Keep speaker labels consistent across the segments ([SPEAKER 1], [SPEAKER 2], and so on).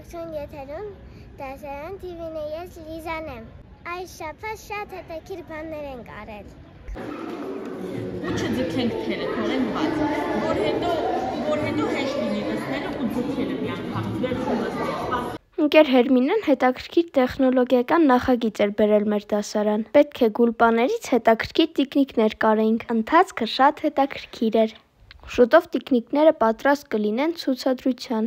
[SPEAKER 1] Ողջույն եթերում դասարան TV-ն է, ես Լիզան եմ։ Այս շաբաթ շատ հետաքրքիր բաներ ենք արել։
[SPEAKER 2] Ուչը ձգենք թելը, թողենք բաց, որ հետո հեշտ լինի լսնելը ու ձգելը մի անգամ, վերջում լսնելը։
[SPEAKER 3] Ընկեր Հերմինեն հետաքրքիր տեխնոլոգիական նախագիծ էր բերել մեր դասարան։ Պետք է գուլպաներից հետաքրքիր տիկնիկներ կարեինք։ Ընթացքը շատ հետաքրքիր էր։ Շուտով տիկնիկները պատրաստ կլինեն ցուցադրության։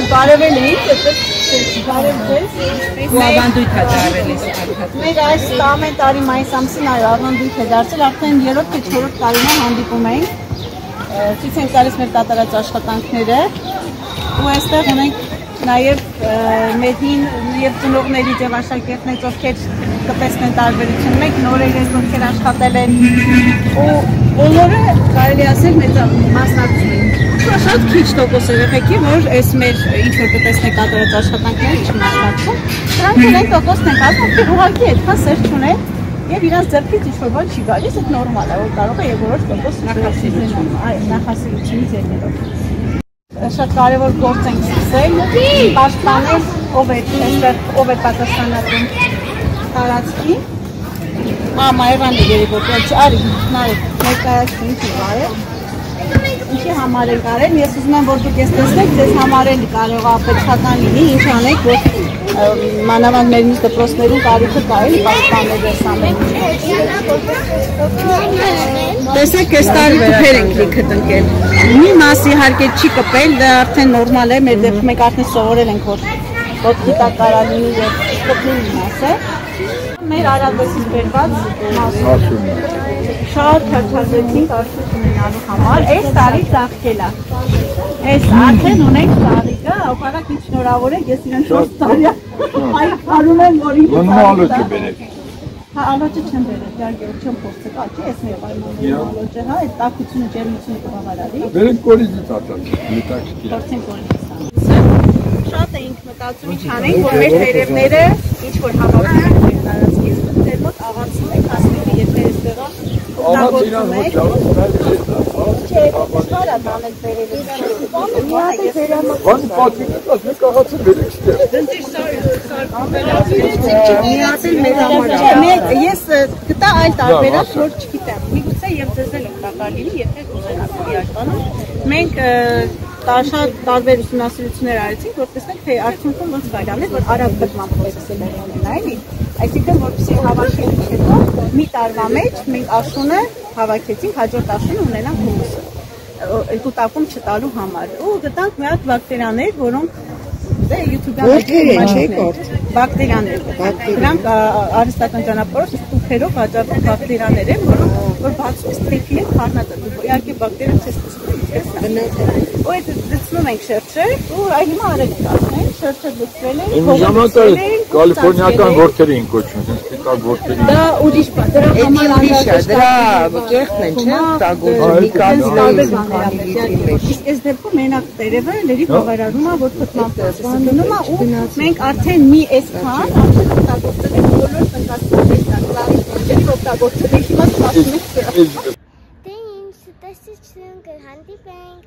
[SPEAKER 4] Բարևել էինք, բարևել ավանդույթ է դարել էս արդյոք։ Մենք այս ամեն տարի մայիս ամսին ավանդույթ է դարձել, արդեն 3-րդ թե 4-րդ տարին է հանդիպում ենք, ցույց ենք տալիս մեր կատարած աշխատանքները ու այստեղ ունենք նաև մեր հին և ծնողների և աշակերտներից, ովքեր կտեսնեն տարբերություն, մենք նորեր ես, ովքեր աշխատել են ու բոլորը կարելի ասել մեծ մասնակցում են։ Շատ քիչ տոկոս երեխեքի, որ այս մեր ինչ-որ կտեսնեք կատարած աշխատանքները չմասնակցում, դրանք ունեն տոկոսն են կազմում, ովքեր ուղղակի այդքան սեր չունեն և իրանց ձեռքից ինչ-որ բան չի գալիս, այդ նորմալ է, որ կարող է և որոշ տոկոս նախասիրությունից ելնելով։ Շատ կարևոր գործ ենք սկսել, պաշտպանել ով է պատասխանատուն տարածքի։ Մայրան է երևոտ, արի, նայեք, ներկայացնում չի բարև։ Ինչի համար են կարել, ես ուզում եմ, որ դուք ես տեսնեք, ձեզ համար են կարող ապեչական լինի, ինչ անեք, որ մանավանդ մեր մյուս դպրոցներում կարիքը կարելի պաշտպանել ես ամեն ինչ։ Տեսեք, այս տարի կպեր ենք լիքը տնկել։ Մի մաս իհարկե չի կպել, դա արդեն նորմալ է, մեր դեպքում մենք արդեն սովորել ենք, որ ոտքի տակ կարա լինի և կպնի մի մասը։ Մեր արադեսից բերված մասում շատ հրճարվեցինք արդյոք ունենալու համար, այս տարի ծաղկել է, այս արդեն ունենք ծաղիկը, ապարակ ինչ շնորհավոր եք, ես իրեն 4 տարի պայքարում եմ, որ ինքը
[SPEAKER 5] ալոճը բերեք։
[SPEAKER 4] Հա, ալոճը չեմ բերել, իհարկե չեմ փորձել, աճի ես մեր պայմաններում ալոճը, հա, այդ տաքությունը, ջերմությունը կբավարարի։
[SPEAKER 5] Բերեք կորիզից արտաք,
[SPEAKER 4] փորձենք կորիզից։ Շատ էինք մտածում ինչ անենք, որ մեր տերևները ինչ-որ հավաքենք մեր տարածքից, դեր մոտ աղացում ենք, ասում ենք, եթե այստեղը օգտագործում եք, չէ, դժվար է տանել տերևը,
[SPEAKER 5] բանի պատվին է, ասմեք աղացը բերեք
[SPEAKER 4] ստեղ։ Ես գտա այլ տարբերակ, որ չգիտեմ, միգուցե և ձեզ էլ օգտակար լինի, եթե ուզենաք իրականում։ Մենք շատ տարբեր ուսումնասիրություններ արեցինք, որ տեսնենք, թե արդյունքում ոնց կարելի է, որ արագ բռնման պրոցեսներ ունենա, էլի։ Այսինքն, որպեսզի հավաքելուց հետո մի տարվա մեջ մենք աշունը հավաքեցինք, հաջորդ աշունը ունենանք հունիսը, կուտակում չտալու համար։ Ու գտանք մի հատ բակտերիաներ, որոնք բակտերիաներ, դրանք արհեստական ճանապարհով ստուփերով վաճառվող բակտերիաներ են, որ բացում ես թեփի են խառնած, իհարկե բակտերիան չես տեսնում, ու այդ դցնում ենք շերտը, ու այ հիմա արեք դասնենք, շերտը դցվել են,
[SPEAKER 5] Այն ժամանակը կալիֆորնիական որդեր էին կոչվում, սպիտակ որդեր էին։
[SPEAKER 4] Դա ուրիշ բան, դրա համար
[SPEAKER 6] անհրաժեշտ է, դրա կեղտն են, չէ՞, տագորի կազմի։
[SPEAKER 4] Իսկ այս դեպքում մենակ տերևը լրիվ բավարարում է, որ փտման պրոցեսը գնում է ու մենք արդեն մի այսքան արդեն օգտագործել ենք բոլոր տնկացությունների օգտագործել ենք հիմա սպասում ենք։
[SPEAKER 1] Դե ինչ տեսիչ կհանդիպենք։